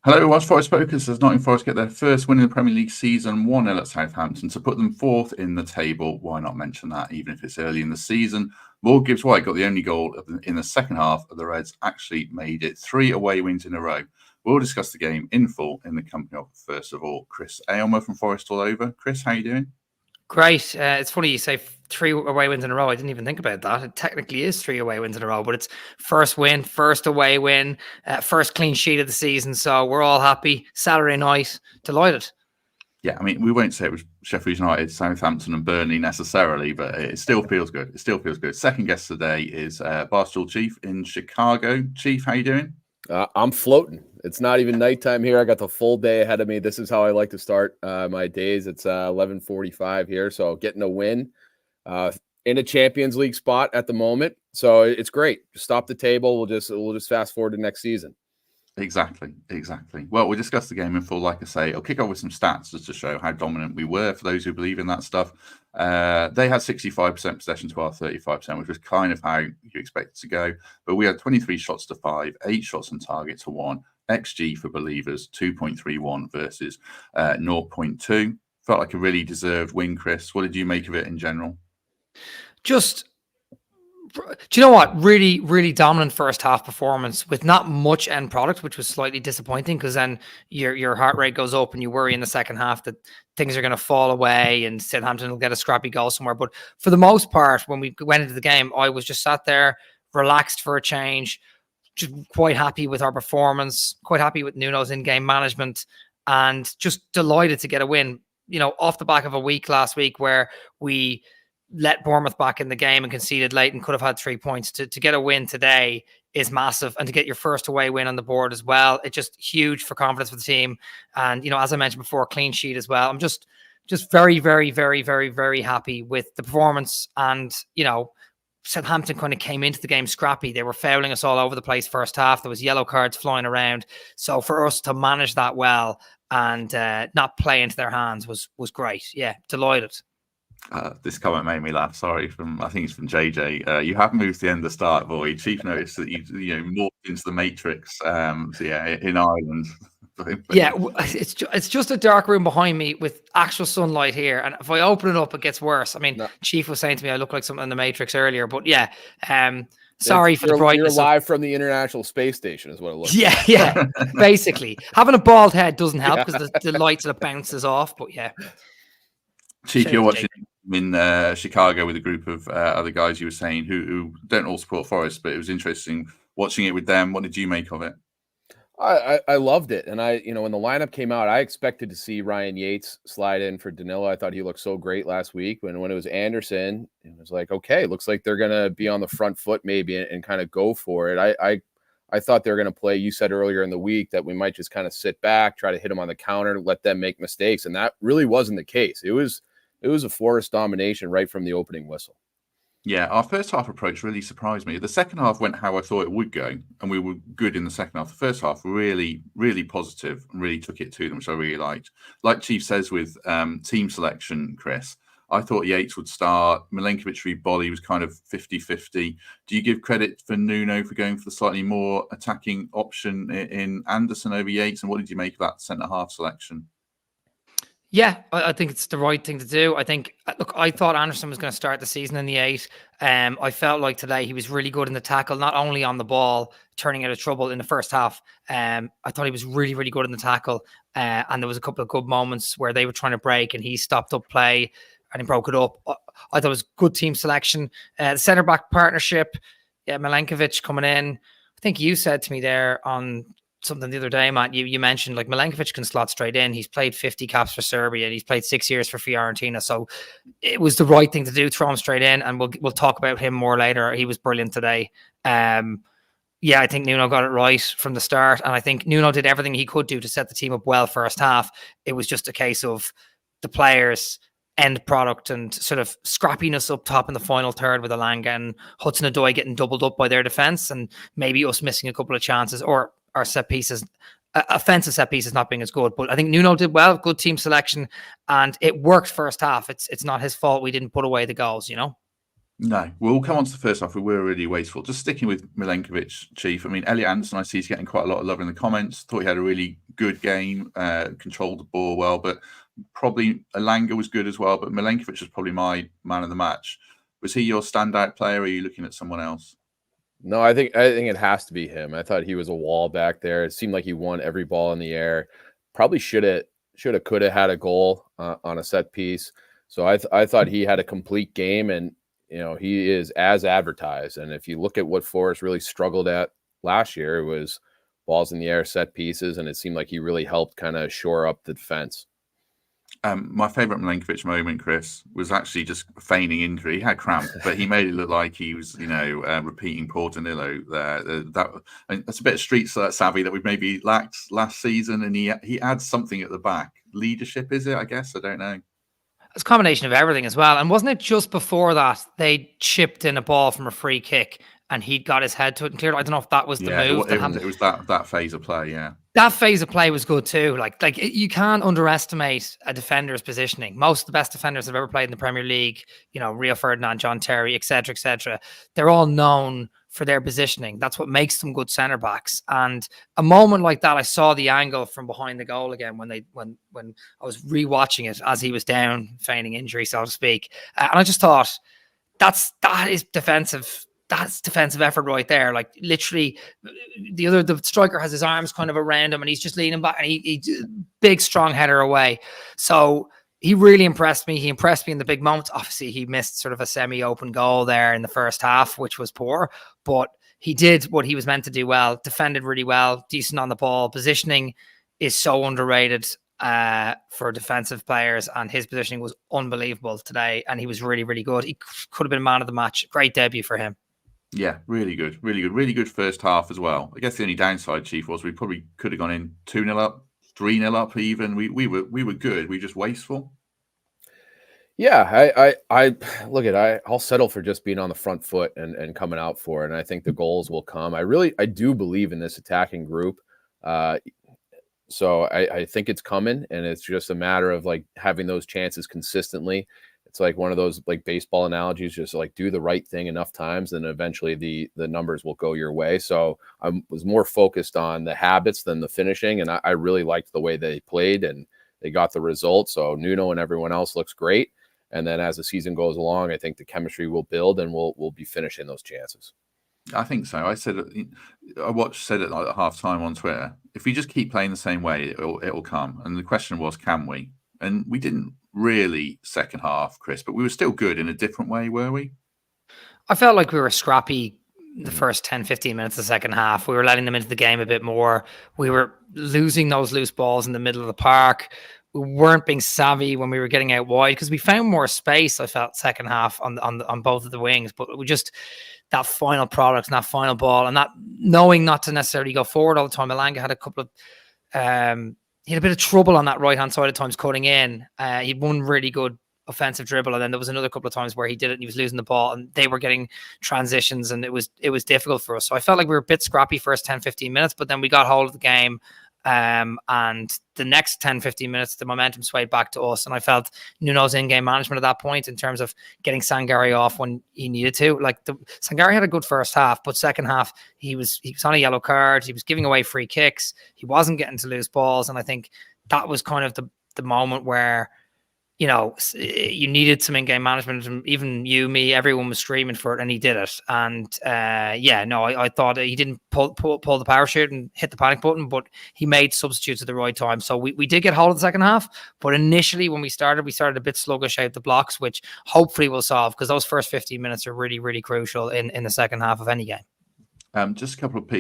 Hello, Watch Forest Focus as Nottingham Forest get their first win in the Premier League season, 1-0 at Southampton to put them fourth in the table. Why not mention that, even if it's early in the season? Morgan Gibbs-White got the only goal in the second half of the Reds, actually made it 3 away wins in a row. We'll discuss the game in full in the company of, first of all, Chris Aylmer from Forest All Over. Chris, how you doing? Great. It's funny you say 3 away wins in a row. I didn't even think about that. It technically is 3 away wins in a row, but it's first win, first away win, first clean sheet of the season. So we're all happy. Saturday night, delighted. Yeah, I mean, we won't say it was Sheffield United, Southampton and Burnley necessarily, but it still feels good. It still feels good. Second guest today is Barstool Chief in Chicago. Chief, how you doing? I'm floating. It's not even nighttime here. I got the full day ahead of me. This is how I like to start my days. It's 11:45 here, so getting a win in a Champions League spot at the moment. So it's great. Just stop the table. We'll just fast forward to next season. Exactly. Well, we'll discuss the game in full. Like I say, I'll kick off with some stats just to show how dominant we were for those who believe in that stuff. They had 65% possession to our 35%, which was kind of how you expect it to go. But we had 23 shots to 5, 8 shots on target to 1. XG for believers, 2.31 versus 0.2. Felt like a really deserved win, Chris. What did you make of it in general? Do you know what? Really, really dominant first half performance with not much end product, which was slightly disappointing because then your heart rate goes up and you worry in the second half that things are going to fall away and Southampton will get a scrappy goal somewhere. But for the most part, when we went into the game, I was just sat there, relaxed for a change, just quite happy with our performance, quite happy with Nuno's in-game management, and just delighted to get a win, off the back of a week last week where we let Bournemouth back in the game and conceded late and could have had 3 points. To get a win today is massive, and to get your first away win on the board as well, it's just huge for confidence for the team. And as I mentioned before, clean sheet as well. I'm just very, very, very, very, very happy with the performance. And Southampton kind of came into the game scrappy. They were fouling us all over the place first half. There was yellow cards flying around. So for us to manage that well and not play into their hands was great. Yeah, delighted. This comment made me laugh. Sorry, I think it's from JJ. You have moved to the end of the start, boy. Chief noticed that you morphed into the Matrix. In Ireland. Yeah, it's just a dark room behind me with actual sunlight here, and if I open it up, it gets worse. I mean, no. Chief was saying to me I look like something in the Matrix earlier, but yeah. Sorry for the brightness. You're live from the International Space Station, is what it looks like. Yeah. Basically, having a bald head doesn't help because the light sort of bounces off. But yeah. Chief, you're watching in Chicago with a group of other guys you were saying who don't all support Forest, but it was interesting watching it with them. What did you make of it? I loved it. And when the lineup came out, I expected to see Ryan Yates slide in for Danilo. I thought he looked so great last week. When it was Anderson, it was like, okay, looks like they're going to be on the front foot maybe and kind of go for it. I thought they were going to play. You said earlier in the week that we might just kind of sit back, try to hit them on the counter, let them make mistakes. And that really wasn't the case. It was a Forest domination right from the opening whistle. Yeah, our first half approach really surprised me. The second half went how I thought it would go, and we were good in the second half. The first half really, really positive and really took it to them, which I really liked. Like Chief says with team selection, Chris, I thought Yates would start. Milenkovic Bolly was kind of 50-50. Do you give credit for Nuno for going for the slightly more attacking option in Anderson over Yates? And what did you make of that centre-half selection? Yeah, I think it's the right thing to do. I thought Anderson was going to start the season in the 8. I felt like today he was really good in the tackle, not only on the ball, turning out of trouble in the first half. I thought he was really, really good in the tackle. And there was a couple of good moments where they were trying to break and he stopped up play and he broke it up. I thought it was good team selection. The centre-back partnership, Milenkovic coming in. I think you said to me there on something the other day, Matt, you mentioned like Milenkovic can slot straight in. He's played 50 caps for Serbia and he's played 6 years for Fiorentina. So it was the right thing to do, throw him straight in, and we'll talk about him more later. He was brilliant today. I think Nuno got it right from the start, and I think Nuno did everything he could do to set the team up well first half. It was just a case of the players' end product and sort of scrappiness up top in the final third with Alanga and Hudson-Odoi getting doubled up by their defence, and maybe us missing a couple of chances, or our set pieces, offensive set pieces not being as good. But I think Nuno did well, good team selection, and it worked first half. It's not his fault we didn't put away the goals, No, we'll come on to the first half. We were really wasteful. Just sticking with Milenkovic, Chief. I mean, Elliot Anderson, I see he's getting quite a lot of love in the comments. Thought he had a really good game, controlled the ball well, but probably Elanga was good as well. But Milenkovic was probably my man of the match. Was he your standout player, or are you looking at someone else? No, I think it has to be him. I thought he was a wall back there. It seemed like he won every ball in the air. Probably could have had a goal on a set piece. So I thought he had a complete game, and he is as advertised. And if you look at what Forest really struggled at last year, it was balls in the air, set pieces, and it seemed like he really helped kind of shore up the defense. My favourite Milenkovic moment, Chris, was actually just feigning injury. He had cramp, but he made it look like he was, repeating poor Danilo there. That's a bit of street savvy that we've maybe lacked last season, and he adds something at the back. Leadership, is it? I guess I don't know. It's a combination of everything as well. And wasn't it just before that they chipped in a ball from a free kick and he'd got his head to it and cleared? I don't know if that was the move. It was that phase of play, yeah. That phase of play was good too. You can't underestimate a defender's positioning. Most of the best defenders have ever played in the Premier League, Rio Ferdinand, John Terry, etc., they're all known for their positioning. That's what makes them good centre backs. And a moment like that, I saw the angle from behind the goal again when I was rewatching it as he was down, feigning injury, so to speak. And I just thought that is defensive. That's defensive effort right there. Like literally, the striker has his arms kind of around him, and he's just leaning back, and he big strong header away. So he really impressed me. He impressed me in the big moments. Obviously, he missed sort of a semi-open goal there in the first half, which was poor, but he did what he was meant to do well. Defended really well, decent on the ball. Positioning is so underrated for defensive players, and his positioning was unbelievable today, and he was really, really good. He could have been man of the match. Great debut for him. Yeah, really good first half as well. I guess the only downside, Chief, was we probably could have gone in 2-0 up, 3-0 up even. We were good. We were just wasteful. Yeah, I'll settle for just being on the front foot and coming out for it. And I think the goals will come. I do believe in this attacking group. So I think it's coming, and it's just a matter of like having those chances consistently. It's like one of those like baseball analogies, just like do the right thing enough times, and eventually the numbers will go your way. So I was more focused on the habits than the finishing, and I really liked the way they played and they got the result. So Nuno and everyone else looks great. And then as the season goes along, I think the chemistry will build, and we'll be finishing those chances. I think so. I said it like at half time on Twitter. If we just keep playing the same way, it'll come. And the question was, can we? And we didn't really second half, Chris, but we were still good in a different way, were we? I felt like we were scrappy the first 10, 15 minutes of the second half. We were letting them into the game a bit more. We were losing those loose balls in the middle of the park. We weren't being savvy when we were getting out wide because we found more space, I felt, second half on both of the wings. But we just, that final product and that final ball and that knowing not to necessarily go forward all the time. Elanga had a couple of he had a bit of trouble on that right-hand side at times cutting in. He had one really good offensive dribble, and then there was another couple of times where he did it and he was losing the ball, and they were getting transitions, and it was difficult for us. So I felt like we were a bit scrappy first 10, 15 minutes, but then we got hold of the game. And the next 10, 15 minutes, the momentum swayed back to us. And I felt Nuno's in-game management at that point in terms of getting Sangare off when he needed to. Like Sangare had a good first half, but second half, he was on a yellow card. He was giving away free kicks. He wasn't getting to loose balls. And I think that was kind of the moment where, you needed some in-game management, and even you, me, everyone was screaming for it, and he did it. And I thought he didn't pull the parachute and hit the panic button, but he made substitutes at the right time. So we did get hold of the second half, but initially when we started a bit sluggish out the blocks, which hopefully will solve, because those first 15 minutes are really, really crucial in the second half of any game. Just a couple of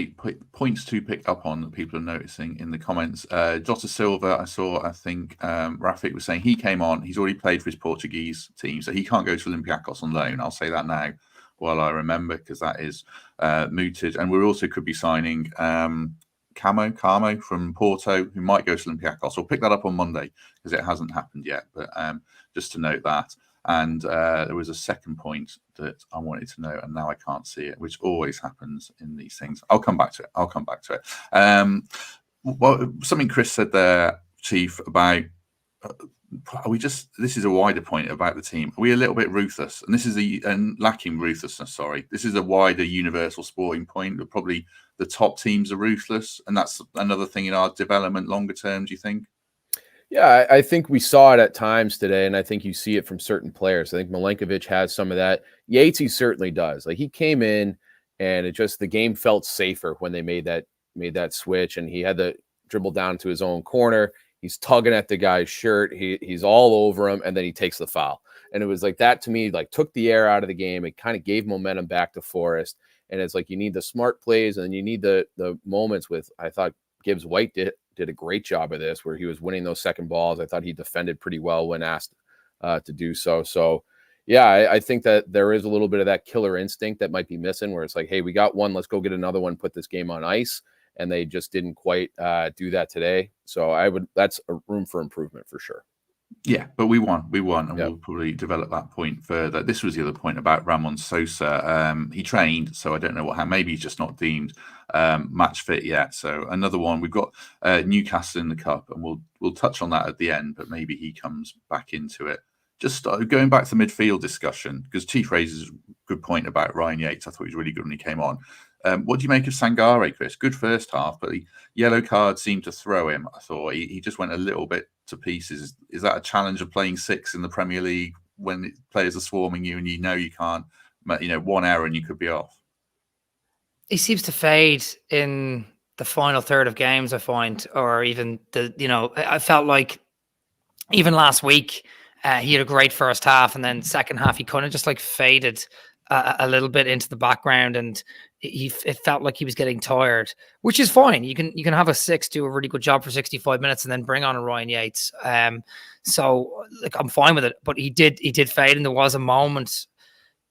points to pick up on that people are noticing in the comments. Jota Silva, I think Rafik was saying he came on. He's already played for his Portuguese team, so he can't go to Olympiacos on loan. I'll say that now while I remember, because that is mooted. And we also could be signing Camo from Porto, who might go to Olympiacos. We'll pick that up on Monday because it hasn't happened yet. But just to note that. And there was a second point that I wanted to know, and now I can't see it, which always happens in these things. I'll come back to it. Something Chris said there, Chief, about this is a wider point about the team. Are we a little bit ruthless? And this is lacking ruthlessness, sorry. This is a wider universal sporting point that probably the top teams are ruthless. And that's another thing in our development longer term, do you think? Yeah, I think we saw it at times today, and I think you see it from certain players. I think Milenkovic has some of that. Yates, he certainly does. Like, he came in, and the game felt safer when they made that switch, and he had to dribble down to his own corner. He's tugging at the guy's shirt. He's all over him, and then he takes the foul. And it was like that to me, like, took the air out of the game. It kind of gave momentum back to Forest. And it's like you need the smart plays, and you need the moments with, I thought Gibbs-White did a great job of this, where he was winning those second balls. I thought he defended pretty well when asked to do so. So, yeah, I think that there is a little bit of that killer instinct that might be missing, where it's like, hey, we got one, let's go get another one, put this game on ice. And they just didn't quite do that today. So that's a room for improvement for sure. Yeah, but we won, and we'll probably develop that point further. This was the other point about Ramon Sosa. He trained, so I don't know what happened. Maybe he's just not deemed match fit yet. So another one. We've got Newcastle in the cup, and we'll touch on that at the end. But maybe he comes back into it. Just going back to the midfield discussion, because Chief raises a good point about Ryan Yates. I thought he was really good when he came on. What do you make of Sangare, Chris? Good first half, but the yellow card seemed to throw him. I thought he just went a little bit to pieces. Is that a challenge of playing 6 in the Premier League when players are swarming you and you can't, one error and you could be off? He seems to fade in the final third of games, I find, or even I felt like even last week he had a great first half, and then second half he kind of just like faded a little bit into the background, and it felt like he was getting tired, which is fine. You can have a 6 do a really good job for 65 minutes and then bring on a Ryan Yates. So like, I'm fine with it, but he did fade, and there was a moment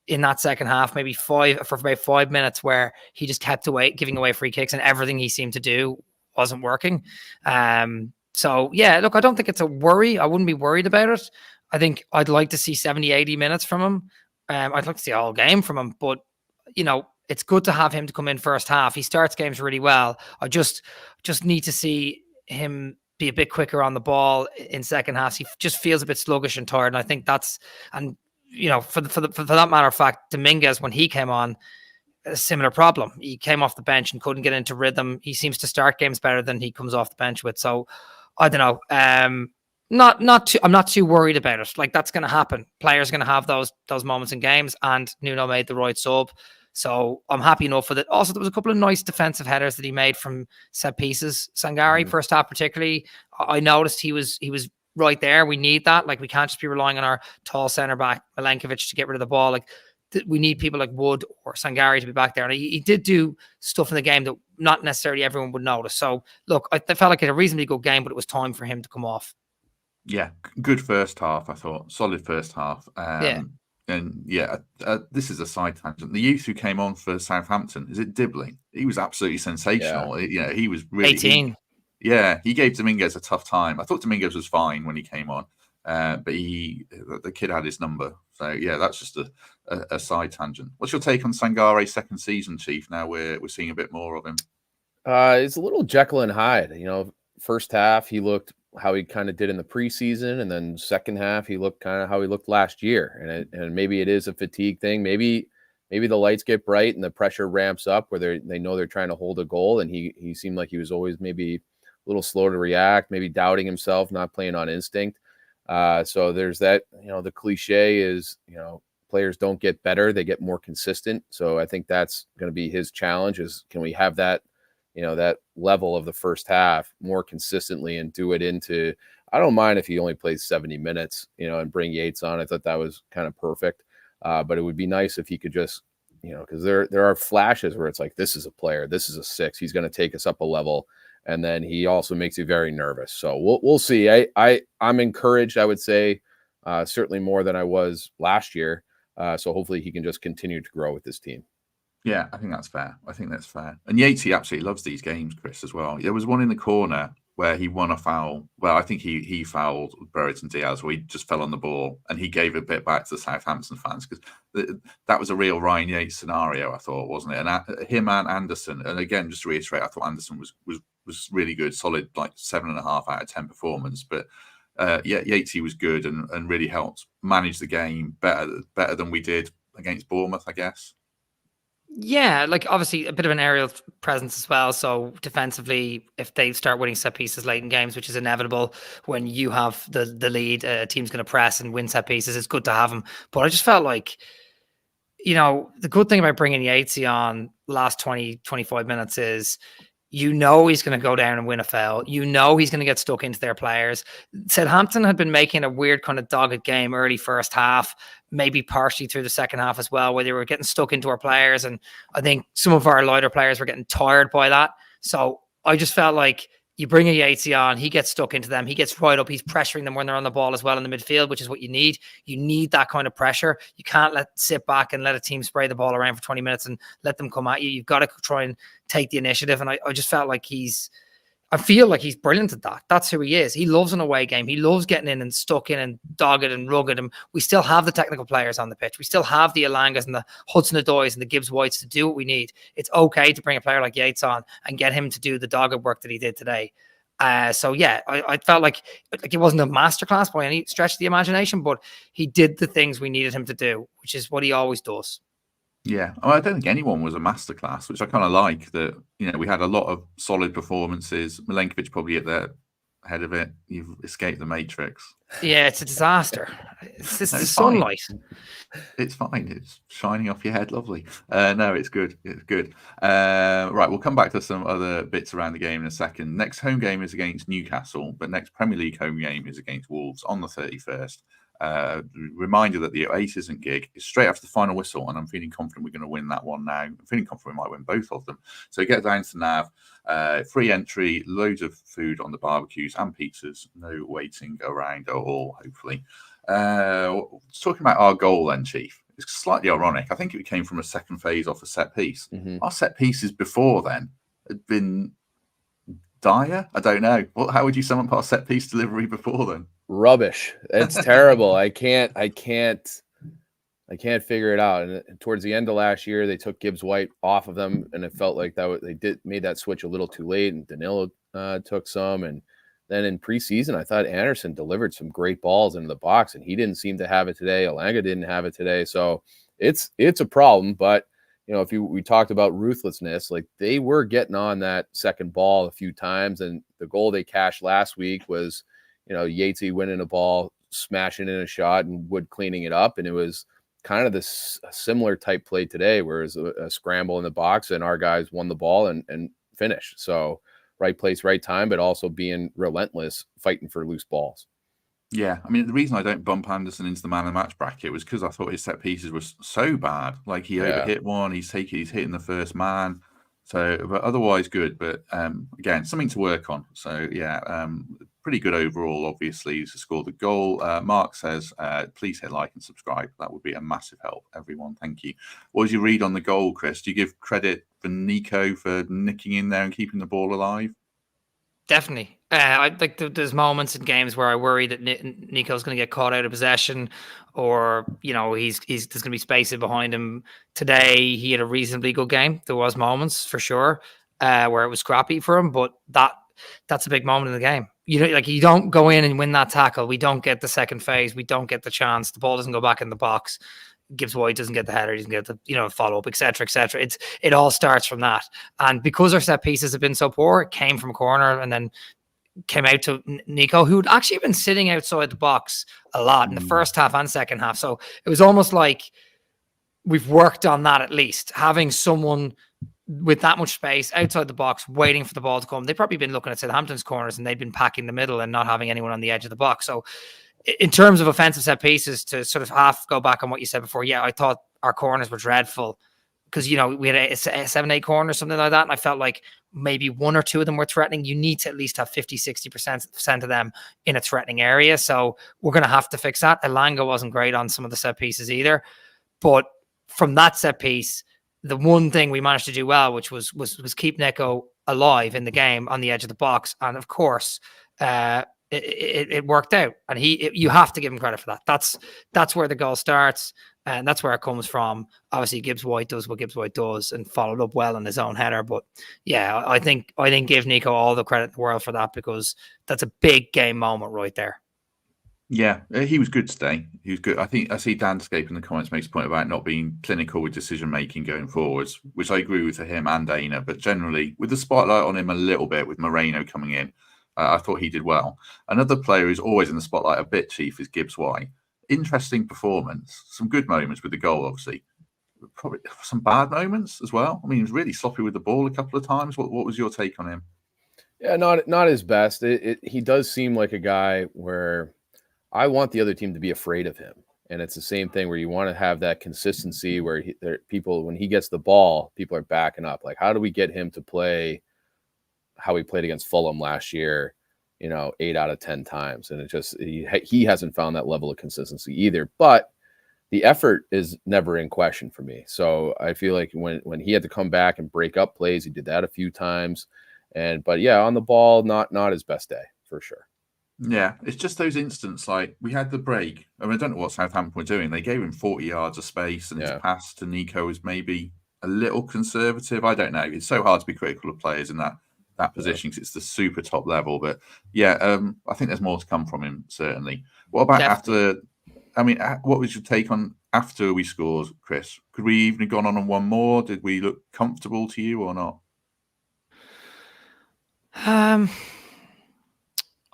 in that second half, maybe for about 5 minutes, where he just kept giving away free kicks, and everything he seemed to do wasn't working. So yeah, look, I don't think it's a worry. I wouldn't be worried about it. I think I'd like to see 70, 80 minutes from him. I'd like to see a whole game from him, but it's good to have him to come in first half. He starts games really well. I just need to see him be a bit quicker on the ball in second half. He just feels a bit sluggish and tired, and I think for that matter of fact, Dominguez, when he came on, a similar problem. He came off the bench and couldn't get into rhythm. He seems to start games better than he comes off the bench with. So I don't know. I'm not too worried about it. Like, that's going to happen. Players are going to have those moments in games, and Nuno made the right sub. So I'm happy enough with it. Also, there was a couple of nice defensive headers that he made from set pieces. Sangare, first half particularly, I noticed he was right there. We need that. Like, we can't just be relying on our tall centre back Milenkovic to get rid of the ball. Like, we need people like Wood or Sangare to be back there. And he did do stuff in the game that not necessarily everyone would notice. So look, I felt like it was a reasonably good game, but it was time for him to come off. Yeah, good first half, I thought. Solid first half. And this is a side tangent. The youth who came on for Southampton, is it Dibbling? He was absolutely sensational. Yeah. He was really 18. He gave Dominguez a tough time. I thought Dominguez was fine when he came on, but the kid had his number. So yeah, that's just a side tangent. What's your take on Sangare's second season, Chief? Now we're seeing a bit more of him. It's a little Jekyll and Hyde. First half he looked how he kind of did in the preseason, and then second half he looked kind of how he looked last year. And maybe it is a fatigue thing. Maybe the lights get bright and the pressure ramps up where they know they're trying to hold a goal, and he seemed like he was always maybe a little slow to react, maybe doubting himself, not playing on instinct. So there's that. The cliche is players don't get better, they get more consistent. So I think that's going to be his challenge, is can we have that that level of the first half more consistently and do it into, I don't mind if he only plays 70 minutes, and bring Yates on. I thought that was kind of perfect. But it would be nice if he could just, because there are flashes where it's like, this is a player, this is a 6, he's going to take us up a level. And then he also makes you very nervous. So we'll see. I'm encouraged, I would say, certainly more than I was last year. So hopefully he can just continue to grow with this team. Yeah, I think that's fair. And Yates, he absolutely loves these games, Chris, as well. There was one in the corner where he won a foul. Well, I think he fouled Brereton Diaz, where he just fell on the ball, and he gave a bit back to the Southampton fans, because that was a real Ryan Yates scenario, I thought, wasn't it? And him and Anderson, and again, just to reiterate, I thought Anderson was really good, solid, like 7.5 out of 10 performance. But Yatesy was good and really helped manage the game better than we did against Bournemouth, I guess. Yeah, like obviously a bit of an aerial presence as well. So defensively, if they start winning set pieces late in games, which is inevitable when you have the lead, a team's going to press and win set pieces. It's good to have him. But I just felt like, the good thing about bringing Yatesy on last 20, 25 minutes is, he's going to go down and win a foul. He's going to get stuck into their players. Southampton had been making a weird kind of dogged game early first half, maybe partially through the second half as well, where they were getting stuck into our players. And I think some of our lighter players were getting tired by that. So I just felt like you bring a Yatesy on, he gets stuck into them, he gets right up, he's pressuring them when they're on the ball as well in the midfield, which is what you need. You need that kind of pressure. You can't sit back and let a team spray the ball around for 20 minutes and let them come at you. You've got to try and take the initiative. And I just felt like I feel like he's brilliant at that. That's who he is. He loves an away game. He loves getting in and stuck in and dogged and rugged. And we still have the technical players on the pitch. We still have the Elangas and the Hudson-Odois and the Gibbs-Whites to do what we need. It's okay to bring a player like Yates on and get him to do the dogged work that he did today. So yeah, I felt like it wasn't a masterclass by any stretch of the imagination, but he did the things we needed him to do, which is what he always does. Yeah, I don't think anyone was a masterclass, which I kind of like. That we had a lot of solid performances. Milenkovic probably at the head of it. You've escaped the matrix. Yeah, it's a disaster. It's the sunlight. Fine. It's fine. It's shining off your head. Lovely. No, it's good. It's good. Right, we'll come back to some other bits around the game in a second. Next home game is against Newcastle, but next Premier League home game is against Wolves on the 31st. Reminder that the Oasis gig is straight after the final whistle, and I'm feeling confident we're going to win that one now. I'm feeling confident we might win both of them. So get down to Nav, free entry, loads of food on the barbecues and pizzas, no waiting around at all, hopefully. Talking about our goal then, Chief, it's slightly ironic. I think it came from a second phase off a set piece. Mm-hmm. Our set pieces before then had been dire. I don't know. How would you sum up our set piece delivery before then? Rubbish. It's terrible. I can't figure it out. And towards the end of last year, they took Gibbs-White off of them, and it felt like they made that switch a little too late. And Danilo took some, and then in preseason, I thought Anderson delivered some great balls into the box, and he didn't seem to have it today. Elanga didn't have it today, so it's a problem. But we talked about ruthlessness, like they were getting on that second ball a few times, and the goal they cashed last week was, Yatesy winning a ball, smashing in a shot, and Wood cleaning it up. And it was kind of this similar type play today, where it was a scramble in the box and our guys won the ball and finished. So right place, right time, but also being relentless, fighting for loose balls. Yeah, I mean, the reason I don't bump Anderson into the man of the match bracket was because I thought his set pieces were so bad. Like he overhit one, he's hitting the first man. So, but otherwise good. But again, something to work on. So yeah, pretty good overall, obviously, to score the goal. Mark says, please hit like and subscribe. That would be a massive help, everyone. Thank you. What was your read on the goal, Chris? Do you give credit for Nico for nicking in there and keeping the ball alive? Definitely. I think there's moments in games where I worry that Nico's going to get caught out of possession, or there's going to be space in behind him. Today he had a reasonably good game. There was moments for sure where it was scrappy for him, but that's a big moment in the game. You don't go in and win that tackle. We don't get the second phase. We don't get the chance. The ball doesn't go back in the box. Gibbs-White doesn't get the header, doesn't get the follow up, etc., etc. It all starts from that. And because our set pieces have been so poor, it came from corner and then came out to Nico, who'd actually been sitting outside the box a lot in the first half and second half. So it was almost like we've worked on that, at least having someone with that much space outside the box waiting for the ball to come. They've probably been looking at Southampton's corners and they've been packing the middle and not having anyone on the edge of the box. So in terms of offensive set pieces, to sort of half go back on what you said before, yeah, I thought our corners were dreadful because, we had a 7-8 corners, something like that. And I felt like maybe one or two of them were threatening. You need to at least have 50-60% of them in a threatening area. So we're going to have to fix that. Elanga wasn't great on some of the set pieces either. But from that set piece, the one thing we managed to do well, which was keep Nico alive in the game on the edge of the box. And of course, it worked out, and you have to give him credit for that. That's where the goal starts, and that's where it comes from. Obviously, Gibbs-White does what Gibbs-White does and followed up well in his own header. But yeah, I think give Nico all the credit in the world for that, because that's a big game moment right there. Yeah, he was good today. He was good. I think I see Danscape in the comments makes a point about not being clinical with decision making going forwards, which I agree with for him and Dana. But generally, with the spotlight on him a little bit, with Moreno coming in, I thought he did well. Another player who's always in the spotlight a bit, Chief, is Gibbs-White. Interesting performance. Some good moments with the goal, obviously. Probably some bad moments as well. I mean, he was really sloppy with the ball a couple of times. What was your take on him? Yeah, not his best. He does seem like a guy where I want the other team to be afraid of him. And it's the same thing where you want to have that consistency where people, when he gets the ball, people are backing up. Like, how do we get him to play how he played against Fulham last year, 8 out of 10 times? And it just, he hasn't found that level of consistency either. But the effort is never in question for me. So I feel like when he had to come back and break up plays, he did that a few times. But yeah, on the ball, not his best day for sure. Yeah, it's just those instants. Like we had the break. I mean, I don't know what Southampton were doing. They gave him 40 yards of space, and his pass to Nico was maybe a little conservative. I don't know. It's so hard to be critical of players in that position because it's the super top level. But yeah, I think there's more to come from him, certainly. What about after? I mean, what was your take on after we scored, Chris? Could we even have gone on one more? Did we look comfortable to you or not?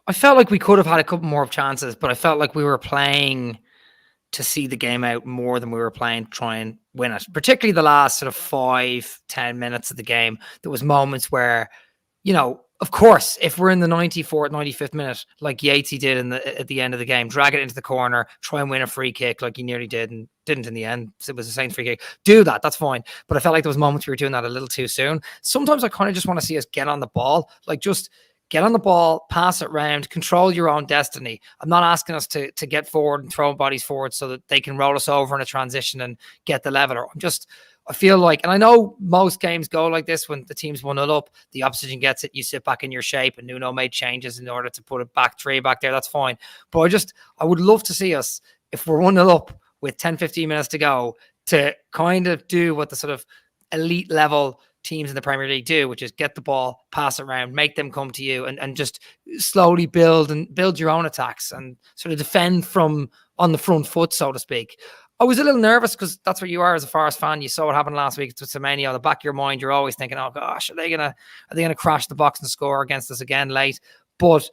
I felt like we could have had a couple more chances, but I felt like we were playing to see the game out more than we were playing to try and win it. Particularly the last sort of 5-10 minutes of the game. There was moments where, of course, if we're in the 94th, 95th minute, like Yatesy did at the end of the game, drag it into the corner, try and win a free kick like he nearly did and didn't in the end. It was a Saints free kick. Do that, that's fine. But I felt like there was moments we were doing that a little too soon. Sometimes I kind of just want to see us get on the ball, like just get on the ball, pass it round, control your own destiny. I'm not asking us to get forward and throw bodies forward so that they can roll us over in a transition and get the leveler. I feel like, and I know most games go like this when the team's 1-0 up, the opposition gets it, you sit back in your shape, and Nuno made changes in order to put it back 3 back there. That's fine. But I would love to see us, if we're 1-0 up with 10-15 minutes to go, to kind of do what the sort of elite level teams in the Premier League do, which is get the ball, pass it around, make them come to you, and just slowly build your own attacks and sort of defend from on the front foot, so to speak. I was a little nervous because that's what you are as a Forest fan. You saw what happened last week with Semenyo. On the back of your mind, you're always thinking, "Oh gosh, are they gonna crash the box and score against us again late?" But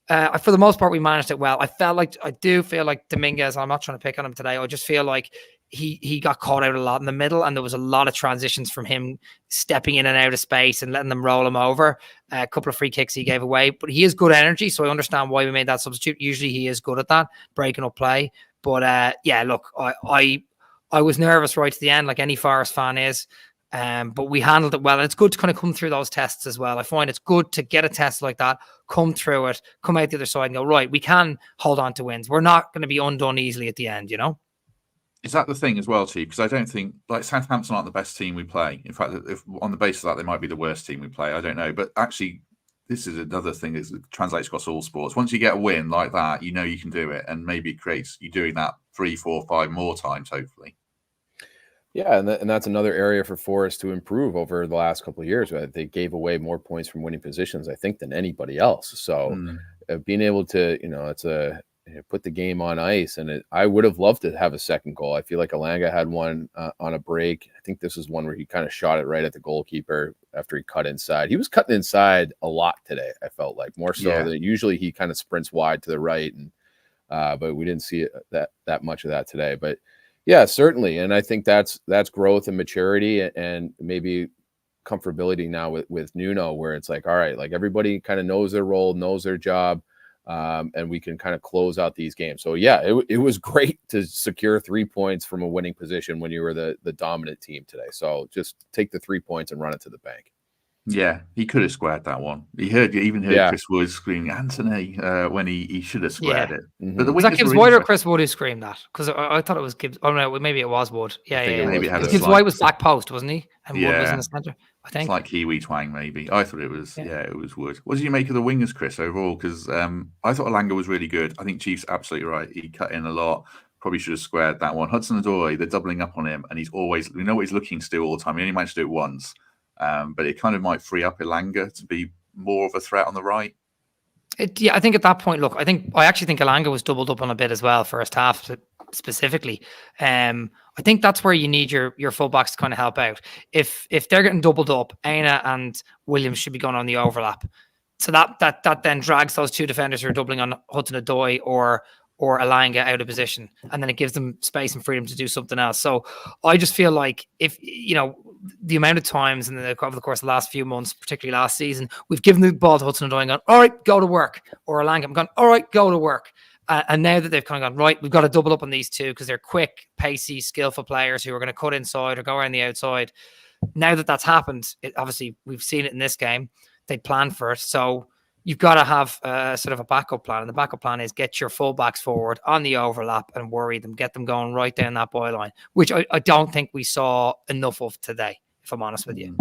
for the most part, we managed it well. I do feel like Dominguez. I'm not trying to pick on him today. I just feel like he got caught out a lot in the middle, and there was a lot of transitions from him stepping in and out of space and letting them roll him over. A couple of free kicks he gave away, but he is good energy, so I understand why we made that substitute. Usually he is good at that, breaking up play. But yeah, look, I was nervous right to the end, like any Forest fan is. But we handled it well. And it's good to kind of come through those tests as well. I find it's good to get a test like that, come through it, come out the other side and go, right, we can hold on to wins. We're not going to be undone easily at the end, Is that the thing as well, Chief? Because I don't think, like, Southampton aren't the best team we play. In fact, if on the basis of that, they might be the worst team we play. I don't know. But actually, this is another thing that translates across all sports. Once you get a win like that, you can do it. And maybe it creates you doing that 3, 4, 5 more times, hopefully. Yeah, and that's another area for Forest to improve over the last couple of years. They gave away more points from winning positions, I think, than anybody else. So being able to, put the game on ice, and I would have loved to have a second goal. I feel like Elanga had one on a break. I think this is one where he kind of shot it right at the goalkeeper after he cut inside. He was cutting inside a lot today, I felt like, more so than usually he kind of sprints wide to the right, and but we didn't see that much of that today. But yeah, certainly. And I think that's growth and maturity and maybe comfortability now with Nuno, where it's like, all right, like everybody kind of knows their role, knows their job, and we can kind of close out these games. So yeah, it was great to secure 3 points from a winning position when you were the dominant team today. So just take the 3 points and run it to the bank. Yeah, he could have squared that one. Even heard Chris Wood screaming Anthony when he should have squared it. Mm-hmm. But the was that Gibbs-White or Chris Wood who screamed that? Because I thought it was Gibbs. Oh no, maybe it was Wood. Yeah. Maybe Gibbs-White was back post, wasn't he? And Wood was in the centre. I think it's like Kiwi twang. Maybe I thought it was. Yeah, it was Wood. What did you make of the wingers, Chris, overall? Because I thought Elanga was really good. I think Chief's absolutely right. He cut in a lot. Probably should have squared that one. Hudson-Odoi, they're doubling up on him, and we know what he's looking to do all the time. He only managed to do it once. But it kind of might free up Elanga to be more of a threat on the right. I think at that point, look, I actually think Elanga was doubled up on a bit as well, first half specifically. I think that's where you need your fullbacks to kind of help out. If they're getting doubled up, Aina and Williams should be going on the overlap. So that then drags those two defenders who are doubling on Hudson-Odoi or Elanga out of position, and then it gives them space and freedom to do something else. So I just feel like if, the amount of times over the course of the last few months, particularly last season, we've given the ball to Hudson-Odoi and gone, all right, go to work. Or Elanga and gone, all right, go to work. And now that they've kind of gone, right, we've got to double up on these two because they're quick, pacey, skillful players who are going to cut inside or go around the outside. Now that that's happened, obviously we've seen it in this game. They planned for it. So you've got to have sort of a backup plan. And the backup plan is get your fullbacks forward on the overlap and worry them, get them going right down that byline, which I don't think we saw enough of today, if I'm honest with you.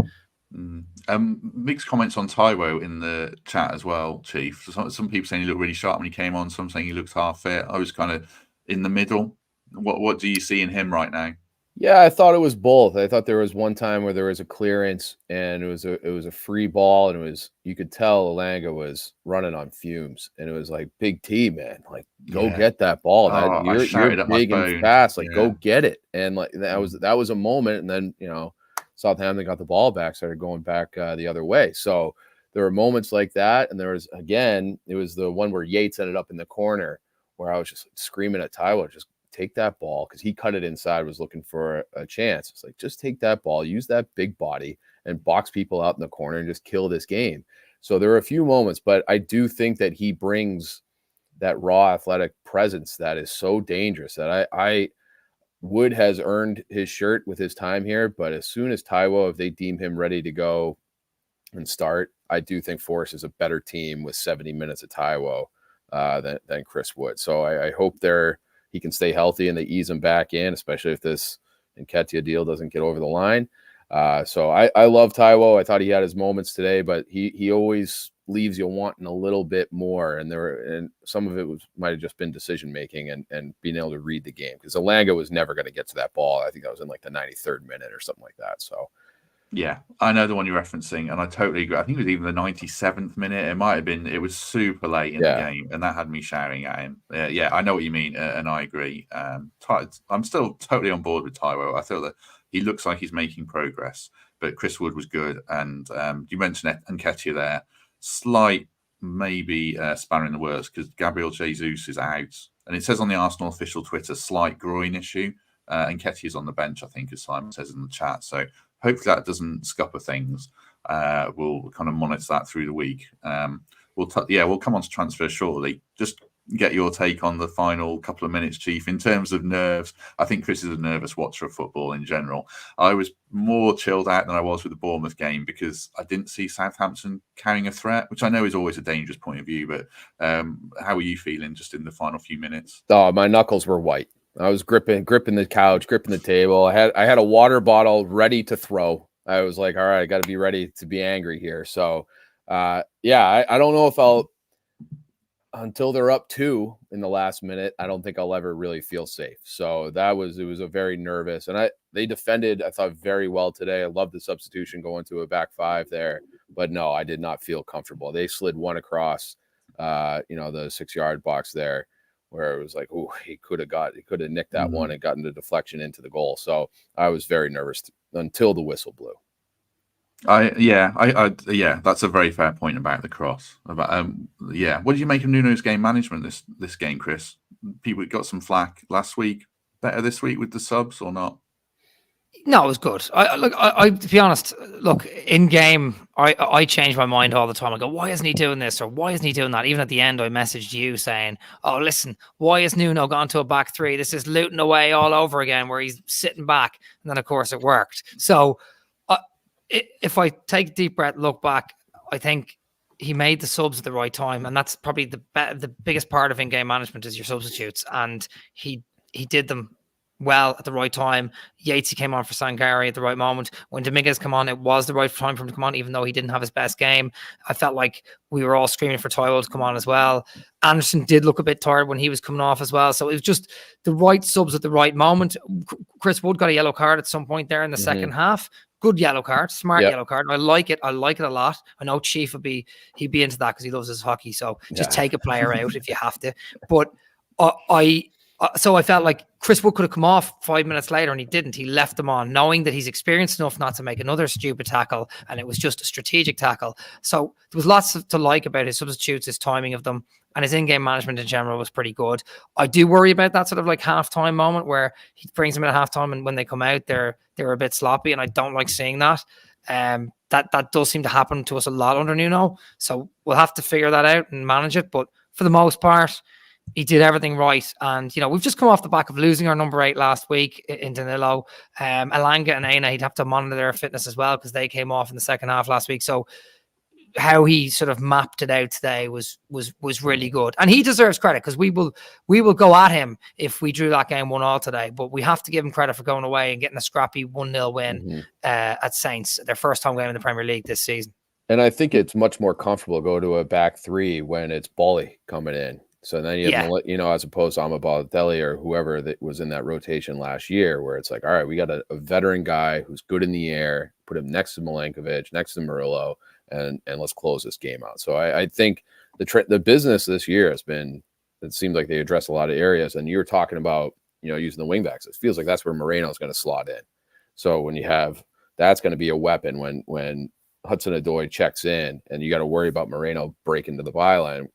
Mixed comments on Taiwo in the chat as well, Chief. Some people saying he looked really sharp when he came on, some saying he looked half fit. I was kind of in the middle. What do you see in him right now? Yeah, I thought it was both. I thought there was one time where there was a clearance and it was a free ball, and you could tell Elanga was running on fumes, and it was like, Big T, man, like go get that ball. You're big and fast, like go get it. And like that was a moment, and then Southampton got the ball back, started going back the other way. So there were moments like that, and there was it was the one where Yates ended up in the corner where I was just screaming at Tyler, just take that ball, because he cut it inside, was looking for a chance. It's like, just take that ball, use that big body and box people out in the corner and just kill this game. So there were a few moments, but I do think that he brings that raw athletic presence that is so dangerous that I Wood has earned his shirt with his time here. But as soon as Taiwo, if they deem him ready to go and start, I do think Forest is a better team with 70 minutes of Taiwo than Chris Wood. So I hope he can stay healthy and they ease him back in, especially if this Nketiah deal doesn't get over the line. So I love Taiwo. I thought he had his moments today, but he always leaves you wanting a little bit more. And some of it might have just been decision making and being able to read the game, because Elanga was never going to get to that ball. I think that was in like the 93rd minute or something like that. So. Yeah, I know the one you're referencing, and I totally agree. I think it was even the 97th minute. It might have been. It was super late in the game, and that had me shouting at him. Yeah, I know what you mean, and I agree. I'm still totally on board with Taiwo. I feel that he looks like he's making progress, but Chris Wood was good, and you mentioned Nketiah there. Slight, maybe spanner in the works, because Gabriel Jesus is out, and it says on the Arsenal official Twitter, slight groin issue. Nketiah's on the bench, I think, as Simon says in the chat. So hopefully that doesn't scupper things. We'll kind of monitor that through the week. We'll come on to transfer shortly. Just get your take on the final couple of minutes, Chief. In terms of nerves, I think Chris is a nervous watcher of football in general. I was more chilled out than I was with the Bournemouth game because I didn't see Southampton carrying a threat, which I know is always a dangerous point of view. But how were you feeling just in the final few minutes? Oh, my knuckles were white. I was gripping the couch, gripping the table. I had a water bottle ready to throw. I was like, all right, I got to be ready to be angry here. So, I don't know if until they're up 2 in the last minute, I don't think I'll ever really feel safe. So it was a very nervous, and they defended, I thought, very well today. I love the substitution going to a back 5 there, but no, I did not feel comfortable. They slid one across, the 6-yard box there, where it was like, oh, he could have nicked that one and gotten the deflection into the goal. So I was very nervous until the whistle blew. That's a very fair point about the cross. What did you make of Nuno's game management this game, Chris? People got some flack last week. Better this week with the subs or not? No, it was good. I to be honest, look, in game, I change my mind all the time. I go, why isn't he doing this or why isn't he doing that? Even at the end, I messaged you saying, oh, listen, why is Nuno gone to a back 3? This is Luton away all over again, where he's sitting back. And then, of course, it worked. So if I take a deep breath, look back, I think he made the subs at the right time. And that's probably the biggest part of in-game management is your substitutes. And he did them well at the right time. Yatesy came on for Sangari at the right moment. When Dominguez came on, it was the right time for him to come on, even though he didn't have his best game. I felt like we were all screaming for Tyrell to come on as well. Anderson did look a bit tired when he was coming off as well. So it was just the right subs at the right moment. Chris Wood got a yellow card at some point there in the second half. Good yellow card, smart yellow card. I like it. I like it a lot. I know Chief he'd be into that because he loves his hockey. So just take a player out if you have to. But so I felt like Chris Wood could have come off 5 minutes later and he didn't. He left them on, knowing that he's experienced enough not to make another stupid tackle, and it was just a strategic tackle. So there was lots to like about his substitutes, his timing of them, and his in-game management in general was pretty good. I do worry about that sort of like halftime moment where he brings them in at halftime, and when they come out, they're a bit sloppy, and I don't like seeing that. That does seem to happen to us a lot under Nuno. So we'll have to figure that out and manage it. But for the most part, he did everything right. And, we've just come off the back of losing our number 8 last week in Danilo. Alanga and Aina, he'd have to monitor their fitness as well because they came off in the second half last week. So how he sort of mapped it out today was really good. And he deserves credit because we will go at him if we drew that game 1-1 today. But we have to give him credit for going away and getting a scrappy 1-0 win at Saints, their first home game in the Premier League this season. And I think it's much more comfortable to go to a back 3 when it's Bolly coming in. So then you have, as opposed to Amabalotelli or whoever that was in that rotation last year, where it's like, all right, we got a veteran guy who's good in the air, put him next to Milenkovic, next to Murillo, and let's close this game out. So I think the business this year has been, it seems like they address a lot of areas. And you're talking about, using the wingbacks. It feels like that's where Moreno is going to slot in. So when you have, that's going to be a weapon when Hudson-Odoi checks in and you got to worry about Moreno breaking to the byline.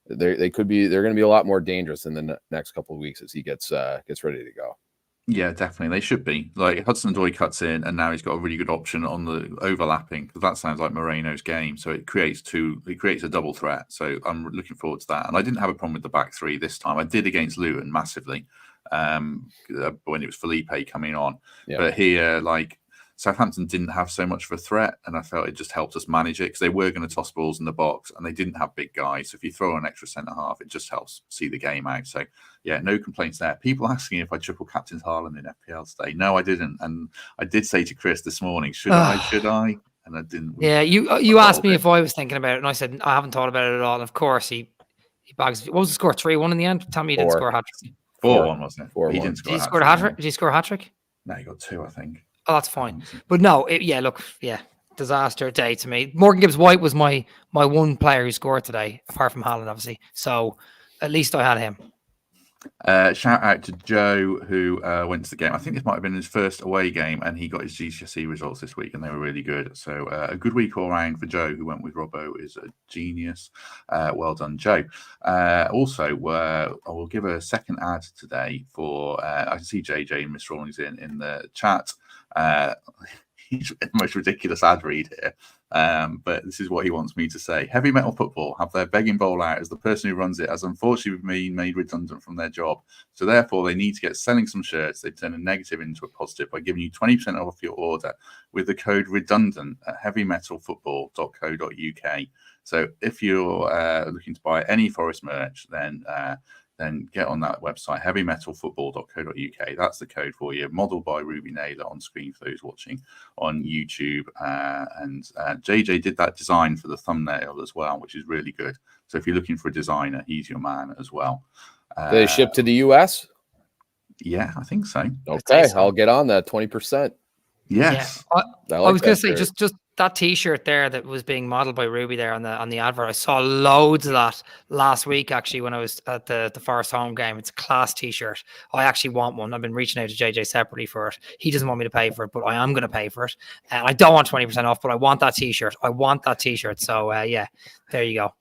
They're going to be a lot more dangerous in the next couple of weeks as he gets ready to go. Yeah, definitely. They should be. Like Hudson-Odoi cuts in and now he's got a really good option on the overlapping, because that sounds like Moreno's game. So it creates a double threat. So I'm looking forward to that. And I didn't have a problem with the back 3 this time. I did against Luton massively when it was Felipe coming on. Yeah. But here, Southampton didn't have so much of a threat, and I felt it just helped us manage it because they were going to toss balls in the box and they didn't have big guys. So if you throw an extra centre half, it just helps see the game out. So yeah, no complaints there. People asking if I triple captained Haaland in FPL today. No, I didn't. And I did say to Chris this morning, should I? And I didn't. Yeah, you asked me if I was thinking about it, and I said I haven't thought about it at all. And of course, he bags. What was the score? 3-1 in the end. Tell me you didn't score a hat trick. 4-1, wasn't it? 4-1. He didn't score. Did he score a hat trick? Did he score a hat trick? No, he got 2, I think. Oh, that's fine. But no, disaster day to me. Morgan Gibbs-White was my one player who scored today, apart from Haaland, obviously. So at least I had him. Shout out to Joe, who went to the game. I think this might have been his first away game, and he got his GCSE results this week, and they were really good. So a good week all round for Joe, who went with Robbo, is a genius. Well done, Joe. Also, I will give a second ad today for, I can see JJ and Miss Rawlings in the chat. He's the most ridiculous ad read here. But this is what he wants me to say. Heavy Metal Football have their begging bowl out as the person who runs it has unfortunately been made redundant from their job. So therefore, they need to get selling some shirts. They turn a negative into a positive by giving you 20% off your order with the code redundant at heavymetalfootball.co.uk. So if you're looking to buy any Forest merch, then get on that website, heavymetalfootball.co.uk. That's the code for you. Modeled by Ruby Naylor on screen for those watching on YouTube. And JJ did that design for the thumbnail as well, which is really good. So if you're looking for a designer, he's your man as well. They ship to the US? Yeah, I think so. Okay, I'll get on that 20%. Yes. Yeah. I was going to say, just that T-shirt there that was being modeled by Ruby there on the advert. I saw loads of that last week, actually, when I was at the Forest home game. It's a class T-shirt. I actually want one. I've been reaching out to JJ separately for it. He doesn't want me to pay for it, but I am going to pay for it. And I don't want 20% off, but I want that T-shirt. So, yeah, there you go.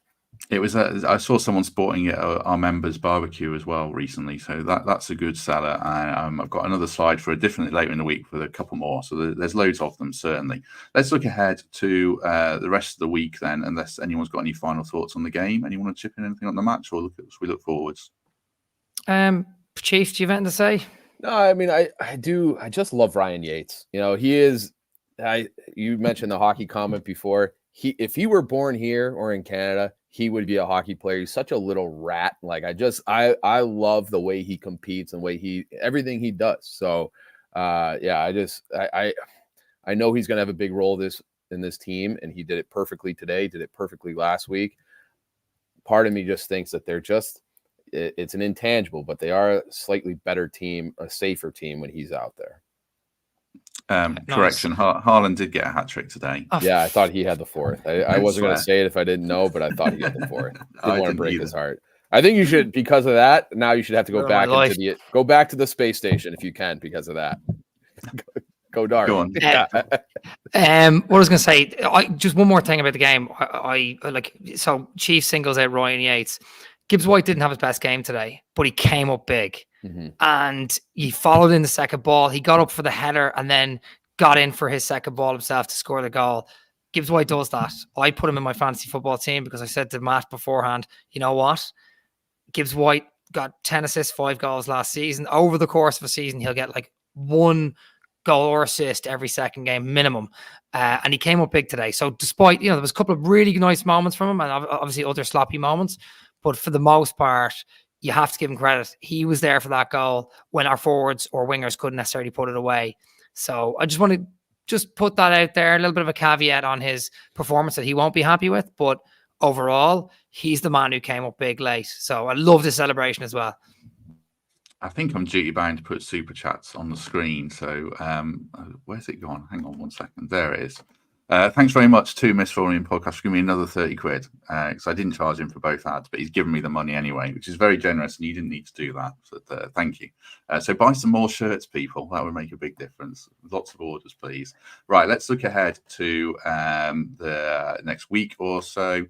It was. I saw someone sporting it at our members' barbecue as well recently, so that's a good seller. And I've got another slide for a different later in the week with a couple more. So there's loads of them certainly. Let's look ahead to the rest of the week then, unless anyone's got any final thoughts on the game. Anyone want to chip in anything on the match, or we look forwards? Chief, do you have anything to say? No, I mean I do. I just love Ryan Yates. He is. You mentioned the hockey comment before. If he were born here or in Canada, he would be a hockey player. He's such a little rat. Like I love the way he competes and everything he does. So I know he's going to have a big role in this team, and he did it perfectly today, did it perfectly last week. Part of me just thinks that it's an intangible, but they are a slightly better team, a safer team when he's out there. Correction, Haaland did get a hat-trick today. Yeah, I thought he had the fourth. I wasn't going to say it if I didn't know, but I thought he had the fourth. Didn't want to break his heart. I think you should, because of that, now you should have to go back to the space station if you can because of that. Go dark. Go on. What I was going to say, just one more thing about the game. So Chiefs singles out Ryan Yates. Gibbs-White didn't have his best game today, but he came up big. Mm-hmm. And he followed in the second ball. He got up for the header and then got in for his second ball himself to score the goal. Gibbs-White does that. I put him in my fantasy football team because I said to Matt beforehand, you know what? Gibbs-White got 10 assists, 5 goals last season. Over the course of a season, he'll get like 1 goal or assist every second game minimum. And he came up big today. So despite, there was a couple of really nice moments from him and obviously other sloppy moments, but for the most part, you have to give him credit. He was there for that goal when our forwards or wingers couldn't necessarily put it away. So I just want to put that out there, a little bit of a caveat on his performance that he won't be happy with, but overall, he's the man who came up big late. So I love the celebration as well. I think I'm duty bound to put super chats on the screen. So where's it gone? Hang on one second. There it is. Thanks very much to Miss Florian Podcast for giving me another 30 quid because I didn't charge him for both ads, but he's given me the money anyway, which is very generous, and you didn't need to do that. So thank you. So buy some more shirts, people. That would make a big difference. Lots of orders, please. Right, let's look ahead to the next week or so.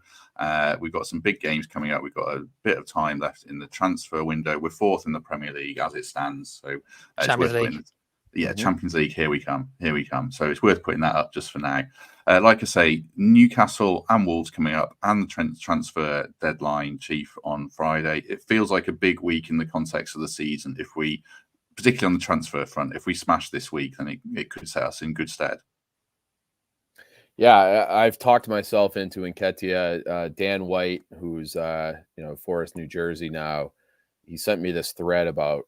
We've got some big games coming up. We've got a bit of time left in the transfer window. We're 4th in the Premier League as it stands. So Champions League. Champions League, here we come. So it's worth putting that up just for now. Like I say, Newcastle and Wolves coming up, and the transfer deadline, Chief, on Friday. It feels like a big week in the context of the season. If we, particularly on the transfer front, if we smash this week, then it could set us in good stead. Yeah, I've talked myself into Nketiah. Dan White, who's Forest, New Jersey now, he sent me this thread about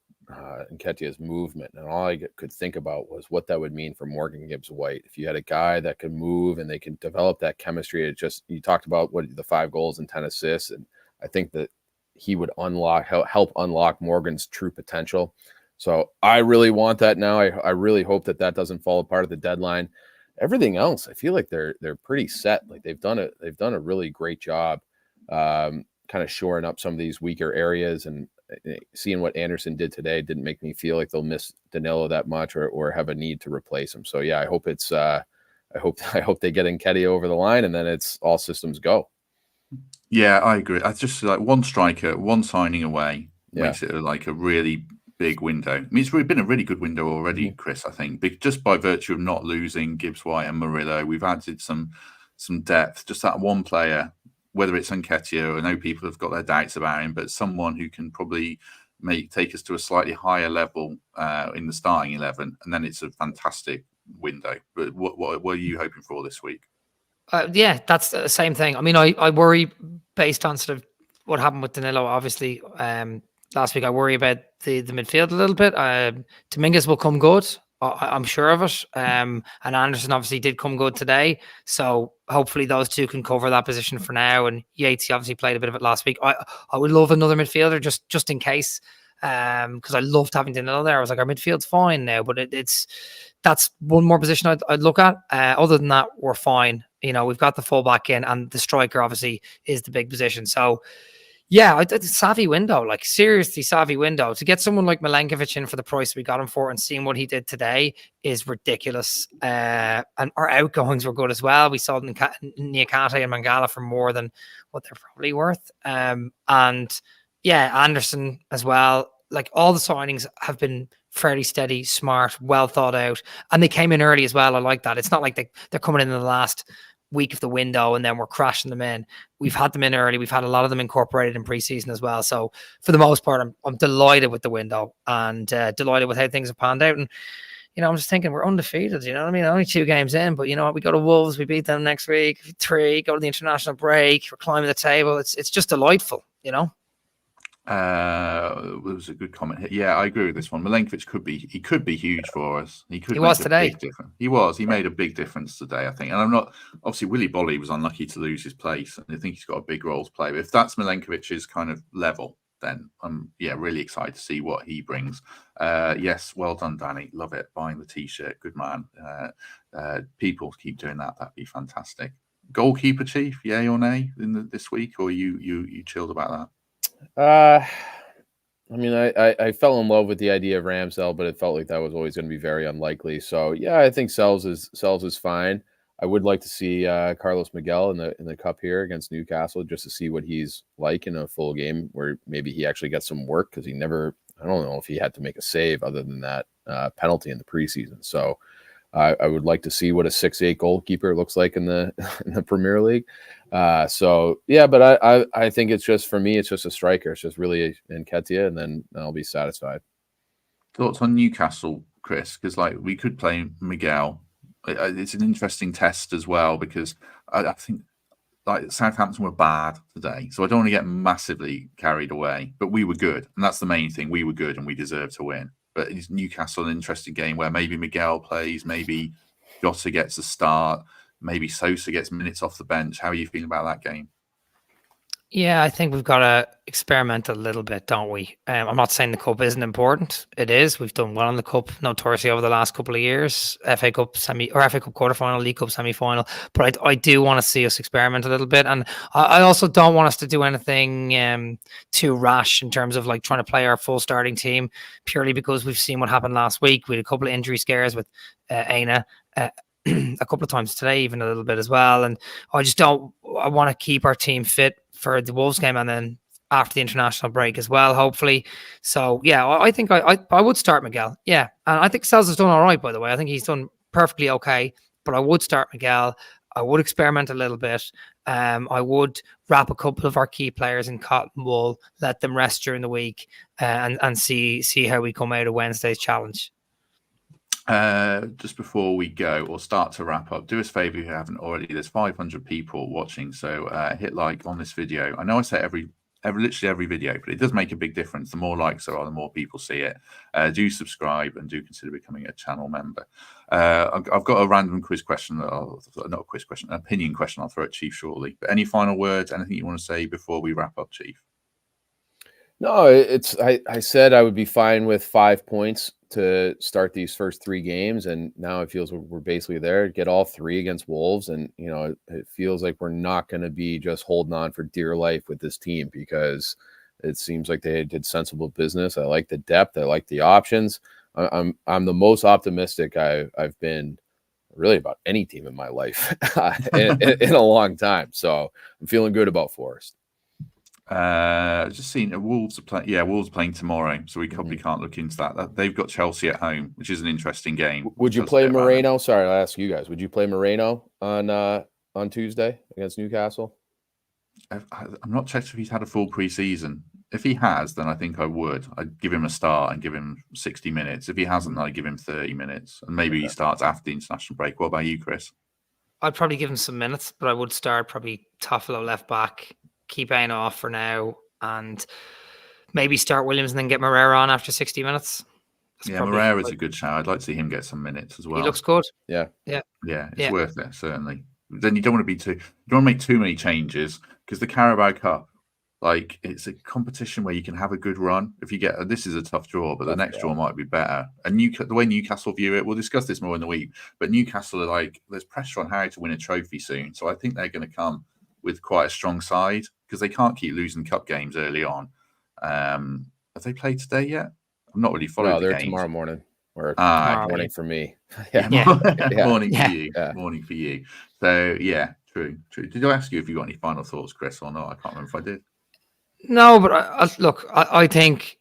Nketiah's movement, and all I could think about was what that would mean for Morgan Gibbs-White. If you had a guy that can move and they can develop that chemistry, you talked about the 5 goals and 10 assists, and I think that he would help unlock Morgan's true potential. So I really want that now. I really hope that doesn't fall apart at the deadline. Everything else, I feel like they're pretty set. Like they've done a really great job, kind of shoring up some of these weaker areas, and seeing what Anderson did today didn't make me feel like they'll miss Danilo that much or have a need to replace him. So yeah, I hope they get Nketiah over the line, and then it's all systems go. Yeah, I agree. I just like one striker, one signing away makes it like a really big window. I mean, it's been a really good window already, Chris, I think, just by virtue of not losing Gibbs-White and Murillo. We've added some depth, just that one player, whether it's Nketiah. I know people have got their doubts about him, but someone who can probably take us to a slightly higher level in the starting 11, and then it's a fantastic window. But what are you hoping for this week? Yeah, that's the same thing. I mean, I worry based on sort of what happened with Danilo, obviously, last week. I worry about the midfield a little bit. Dominguez will come good. I'm sure of it. And Anderson obviously did come good today. So hopefully those two can cover that position for now. And Yates, he obviously played a bit of it last week. I would love another midfielder just in case. Because I loved having Danilo there. I was like, our midfield's fine now, but that's one more position I'd look at. Other than that, we're fine. We've got the fullback in, and the striker obviously is the big position. So yeah, it's a savvy window, like seriously savvy window. To get someone like Milenkovic in for the price we got him for and seeing what he did today is ridiculous. And our outgoings were good as well. We sold Niakate and Mangala for more than what they're probably worth. And yeah, Anderson as well. Like all the signings have been fairly steady, smart, well thought out. And they came in early as well. I like that. It's not like they're coming in the last week of the window and then we're crashing them in. We've had them in early. We've had a lot of them incorporated in preseason as well. So for the most part, I'm delighted with the window and delighted with how things have panned out. And I'm just thinking we're undefeated. You know what I mean? Only 2 games in, but you know what? We go to Wolves, we beat them next week. 3, go to the international break. We're climbing the table. It's just delightful. You know. It was a good comment here. Yeah, I agree with this one. Milenkovic could be huge for us. He was today. Big difference. He made a big difference today, I think. And I'm not obviously Willy Bolly was unlucky to lose his place, and I think he's got a big role to play. But if that's Milenkovic's kind of level, then I'm really excited to see what he brings. Yes, well done, Danny. Love it. Buying the t-shirt, good man. People keep doing that. That'd be fantastic. Goalkeeper, Chief, yay or nay this week, or you chilled about that? I mean, I fell in love with the idea of Ramsdale, but it felt like that was always going to be very unlikely. So yeah, I think Sells is fine. I would like to see Carlos Miguel in the cup here against Newcastle, just to see what he's like in a full game, where maybe he actually gets some work, because I don't know if he had to make a save other than that penalty in the preseason. So I would like to see what a 6'8" goalkeeper looks like in the Premier League. So yeah, but I think it's just, for me, it's just a striker. It's just really Nketiah, and then I'll be satisfied. Thoughts on Newcastle, Chris? Because we could play Miguel. It's an interesting test as well, because I think Southampton were bad today, so I don't want to get massively carried away. But we were good, and that's the main thing. We were good, and we deserve to win. But is Newcastle an interesting game where maybe Miguel plays, maybe Jota gets a start, maybe Sosa gets minutes off the bench? How are you feeling about that game? Yeah, I think we've got to experiment a little bit, don't we? I'm not saying the cup isn't important. It is. We've done well in the cup, notoriously, over the last couple of years. FA Cup quarterfinal, League Cup semi-final. But I do want to see us experiment a little bit. And I also don't want us to do anything too rash in terms of trying to play our full starting team, purely because we've seen what happened last week. We had a couple of injury scares with Aina. A couple of times today, even a little bit as well. And I want to keep our team fit for the Wolves game, and then after the international break as well, hopefully. So yeah, I think I would start Miguel. Yeah. And I think Sells has done all right, by the way. I think he's done perfectly okay, but I would start Miguel. I would experiment a little bit. I would wrap a couple of our key players in cotton wool, let them rest during the week, and see how we come out of Wednesday's challenge. Just before we go or start to wrap up, do us a favor if you haven't already. There's 500 people watching, so hit like on this video. I know I say literally every video, but it does make a big difference. The more likes there are, the more people see it. Do subscribe and do consider becoming a channel member. I've got a random quiz question, not a quiz question, an opinion question. I'll throw at Chief shortly. But any final words? Anything you want to say before we wrap up, Chief? No, I said I would be fine with 5 points to start these first 3 games, and now it feels we're basically there. Get all 3 against Wolves, and it feels like we're not going to be just holding on for dear life with this team, because it seems like they did sensible business. I like the depth. I like the options. I'm the most optimistic I've been really about any team in my life in a long time. So I'm feeling good about Forest. Just seen Wolves are playing. Yeah, Wolves are playing tomorrow, so we probably can't look into that. They've got Chelsea at home, which is an interesting game. Would you play Moreno? Sorry, I'll ask you guys. Would you play Moreno on Tuesday against Newcastle? I'm not checked if he's had a full preseason. If he has, then I think I would. I'd give him a start and give him 60 minutes. If he hasn't, I'd give him 30 minutes, and maybe he starts after the international break. What about you, Chris? I'd probably give him some minutes, but I would start probably Toffolo left back. Keep Aina off for now, and maybe start Williams and then get Moreira on after 60 minutes. Moreira's a good shout. I'd like to see him get some minutes as well. He looks good. Yeah. It's worth it, certainly. Then you don't want to make too many changes, because the Carabao Cup, it's a competition where you can have a good run. If you get this is a tough draw, but the next draw might be better. And the way Newcastle view it, we'll discuss this more in the week. But Newcastle are there's pressure on Harry to win a trophy soon, so I think they're going to come with quite a strong side, because they can't keep losing cup games early on. Have they played today yet? I'm not really following. No, they're games. Tomorrow morning. Or tomorrow morning for me. Morning for you. Morning for you. So yeah, true. Did I ask you if you got any final thoughts, Chris, or not? I can't remember if I did. No, but I think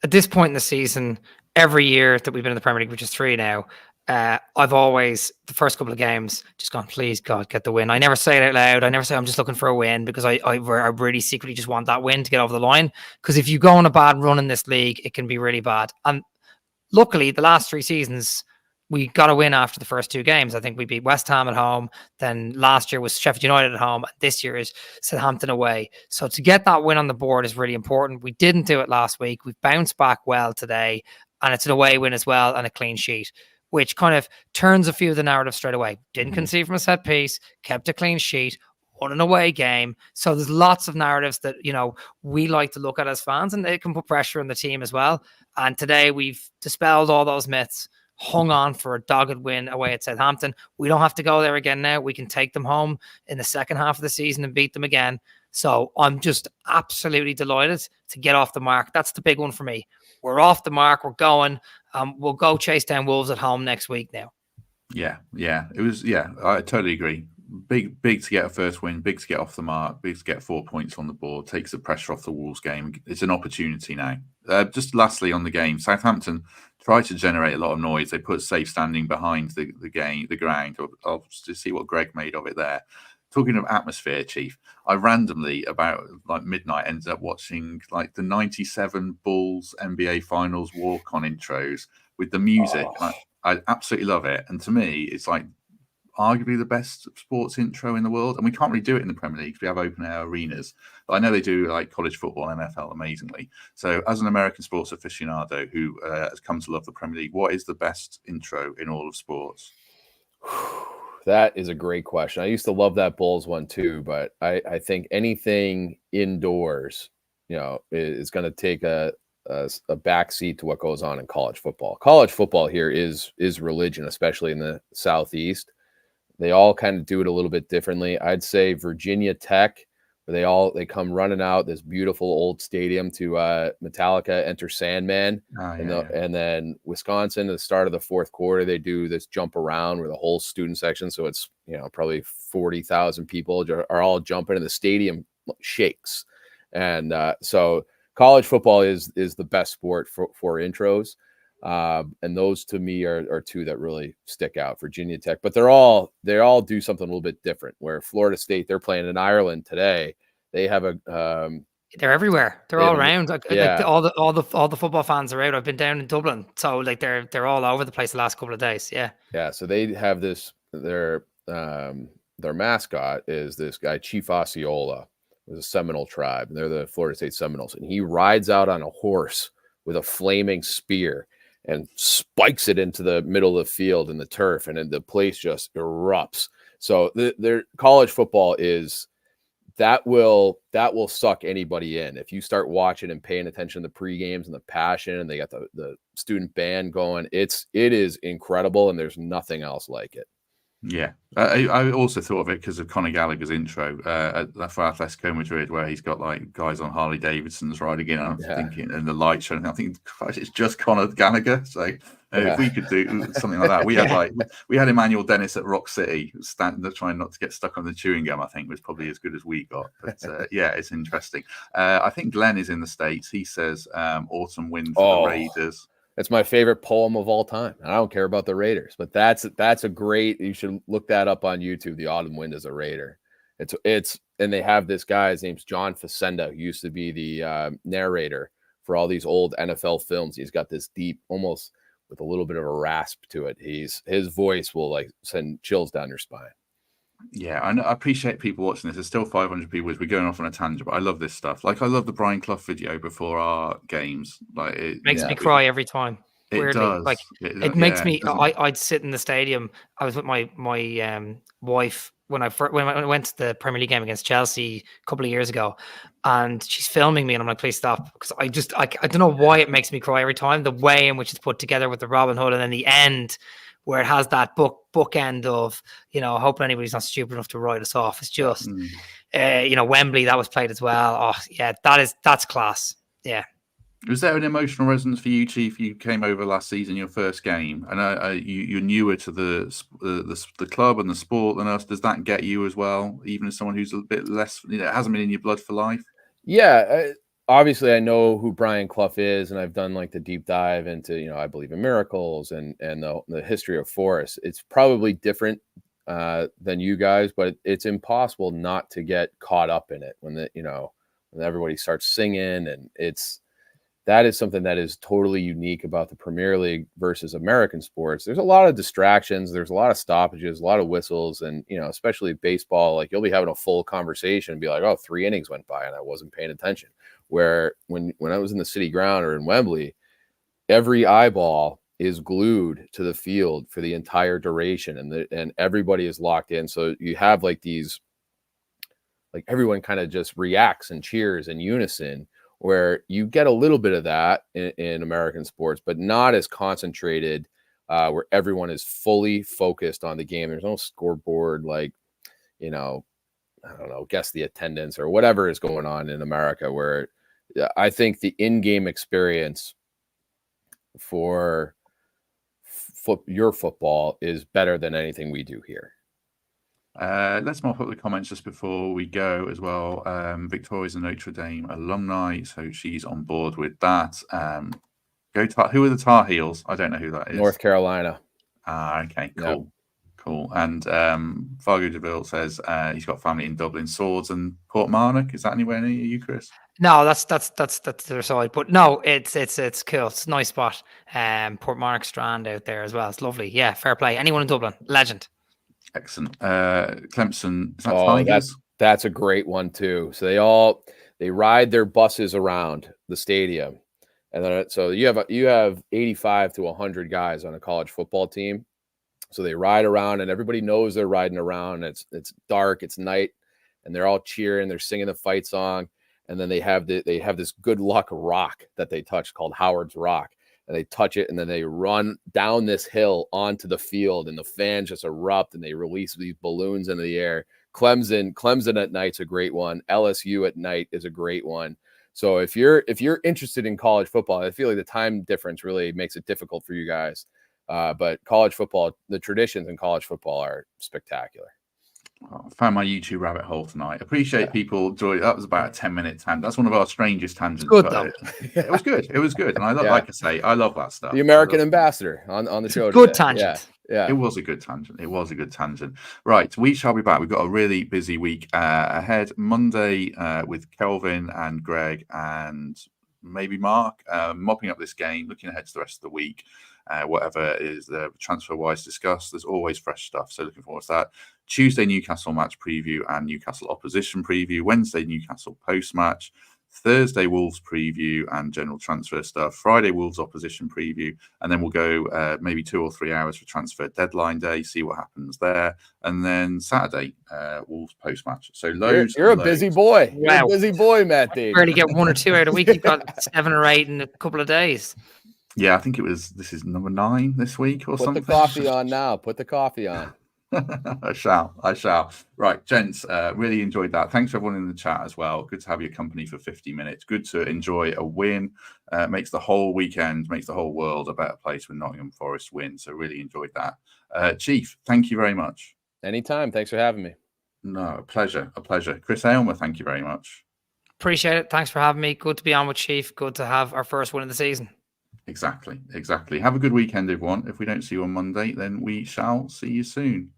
at this point in the season, every year that we've been in the Premier League, which is 3 now, I've always, the first couple of games, just gone, please God, get the win. I never say it out loud. I never say I'm just looking for a win, because I really secretly just want that win to get over the line. Because if you go on a bad run in this league, it can be really bad. And luckily, the last 3 seasons, we got a win after the first 2 games. I think we beat West Ham at home. Then last year was Sheffield United at home. This year is Southampton away. So to get that win on the board is really important. We didn't do it last week. We've bounced back well today, and it's an away win as well and a clean sheet, which kind of turns a few of the narratives straight away. Didn't concede from a set piece, kept a clean sheet, won an away game. So there's lots of narratives that, we like to look at as fans, and it can put pressure on the team as well. And today we've dispelled all those myths, hung on for a dogged win away at Southampton. We don't have to go there again now. We can take them home in the second half of the season and beat them again. So I'm just absolutely delighted to get off the mark. That's the big one for me. We're off the mark. We're going. We'll go chase down Wolves at home next week now. Yeah. It was, I totally agree. Big to get a first win, big to get off the mark, big to get 4 points on the board, takes the pressure off the Wolves game. It's an opportunity now. Just lastly on the game, Southampton tried to generate a lot of noise. They put safe standing behind the ground. I'll just see what Greg made of it there. Talking of atmosphere, Chief, I randomly about like midnight ended up watching like the 97 Bulls NBA Finals walk-on intros with the music. I absolutely love it. And to me, it's like arguably the best sports intro in the world. And we can't really do it in the Premier League because we have open air arenas. But I know they do like college football, NFL amazingly. So as an American sports aficionado who has come to love the Premier League, what is the best intro in all of sports? That is a great question. I used to love that Bulls one too, but I think anything indoors, is going to take a backseat to what goes on in college football. College football here is religion, especially in the Southeast. They all kind of do it a little bit differently. I'd say Virginia Tech, where they come running out this beautiful old stadium to Metallica, Enter Sandman. And then Wisconsin, at the start of the fourth quarter, they do this jump around where the whole student section, so it's probably 40,000 people are all jumping, and the stadium shakes. And so college football is the best sport for intros. And those to me are two that really stick out. Virginia Tech, but they all do something a little bit different. Where Florida State, they're playing in Ireland today. They have they're everywhere. They're all around. Like all the football fans are out. I've been down in Dublin, so like they're all over the place the last couple of days. Yeah. So they have this. Their mascot is this guy Chief Osceola. It was a Seminole tribe, and they're the Florida State Seminoles. And he rides out on a horse with a flaming spear and spikes it into the middle of the field in the turf, and then the place just erupts. So their college football is that will suck anybody in. If you start watching and paying attention to the pre-games and the passion, and they got the student band going, it is incredible, and there's nothing else like it. Yeah, I also thought of it because of Conor Gallagher's intro for Atletico Madrid, where he's got like guys on Harley Davidsons riding in. I'm thinking, and the light show. And I think it's just Conor Gallagher. So if we could do something like that, we had Emmanuel Dennis at Rock City, trying not to get stuck on the chewing gum. I think was probably as good as we got. But it's interesting. I think Glenn is in the States. He says autumn win for the Raiders. That's my favorite poem of all time. I don't care about the Raiders, but that's a great. You should look that up on YouTube. The Autumn Wind is a Raider. It's and they have this guy. His name's John Facenda, who used to be the narrator for all these old NFL films. He's got this deep, almost with a little bit of a rasp to it. His voice will like send chills down your spine. Yeah, I appreciate people watching this. There's still 500 people as we're going off on a tangent, but I love this stuff. Like I love the Brian Clough video before our games. Like it makes me cry every time. Weirdly, does. Like it makes me. I'd sit in the stadium. I was with my wife when I went to the Premier League game against Chelsea a couple of years ago, and she's filming me, and I'm like, please stop, because I don't know why it makes me cry every time. The way in which it's put together with the Robin Hood, and then the end, where it has that bookend of, hoping anybody's not stupid enough to write us off. It's just, Wembley, that was played as well. Oh, yeah, that's class. Yeah. Was there an emotional resonance for you, Chief? You came over last season, your first game, and you're newer to the club and the sport than us. Does that get you as well, even as someone who's a bit less, hasn't been in your blood for life? Yeah. Obviously, I know who Brian Clough is, and I've done like the deep dive into, I believe in miracles and the history of Forest. It's probably different than you guys, but it's impossible not to get caught up in it when when everybody starts singing, and that is something that is totally unique about the Premier League versus American sports. There's a lot of distractions. There's a lot of stoppages, a lot of whistles. And, especially baseball, like you'll be having a full conversation and be like, oh, 3 innings went by and I wasn't paying attention. Where when I was in the City Ground or in Wembley, every eyeball is glued to the field for the entire duration, and everybody is locked in. So you have like these, like everyone kind of just reacts and cheers in unison, where you get a little bit of that in American sports, but not as concentrated, where everyone is fully focused on the game. There's no scoreboard, like, I don't know, guess the attendance or whatever is going on in America, where I think the in-game experience for your football is better than anything we do here. Let's mop up the comments just before we go as well. Victoria's a Notre Dame alumni, so she's on board with that. Who are the Tar Heels? I don't know who that is. North Carolina. Okay, cool. Yep. Cool. And Fargo DeVille says he's got family in Dublin, Swords and Portmarnock. Is that anywhere near you, Chris? No, that's their side. But no, it's cool. It's a nice spot. Portmarnock Strand out there as well. It's lovely. Yeah, fair play. Anyone in Dublin, legend. Excellent. Clemson. Is that Tigers? That's a great one too. So they ride their buses around the stadium, and then so you have 85 to 100 guys on a college football team. So they ride around, and everybody knows they're riding around. It's dark, it's night, and they're all cheering. They're singing the fight song, and then they have this good luck rock that they touch called Howard's Rock, and they touch it, and then they run down this hill onto the field, and the fans just erupt, and they release these balloons into the air. Clemson at night's a great one. LSU at night is a great one. So if you're interested in college football, I feel like the time difference really makes it difficult for you guys. But college football, the traditions in college football are spectacular. I found my YouTube rabbit hole tonight. Appreciate people joining. That was about a 10-minute tangent. That's one of our strangest tangents. Good though. It was good. It was good. And I love, like I say, I love that stuff. The American ambassador on the show. Good tangent. Yeah. It was a good tangent. Right. We shall be back. We've got a really busy week ahead. Monday with Kelvin and Greg and maybe Mark mopping up this game, looking ahead to the rest of the week. Whatever is the transfer-wise discussed, there's always fresh stuff. So looking forward to that. Tuesday, Newcastle match preview and Newcastle opposition preview. Wednesday, Newcastle post-match. Thursday, Wolves preview and general transfer stuff. Friday, Wolves opposition preview. And then we'll go maybe 2 or 3 hours for transfer deadline day, see what happens there. And then Saturday, Wolves post-match. So loads. You're a busy boy. Wow. You're a busy boy, Matt Davies. Barely get 1 or 2 out a week. You've got 7 or 8 in a couple of days. Yeah, I think this is number 9 this week or something. Put the coffee on now. Put the coffee on. I shall. Right, gents, really enjoyed that. Thanks for everyone in the chat as well. Good to have your company for 50 minutes. Good to enjoy a win. Makes the whole weekend, makes the whole world a better place when Nottingham Forest win. So really enjoyed that. Chief, thank you very much. Anytime. Thanks for having me. No, a pleasure. Chris Aylmer, thank you very much. Appreciate it. Thanks for having me. Good to be on with Chief. Good to have our first win of the season. Exactly. Have a good weekend, everyone. If we don't see you on Monday, then we shall see you soon.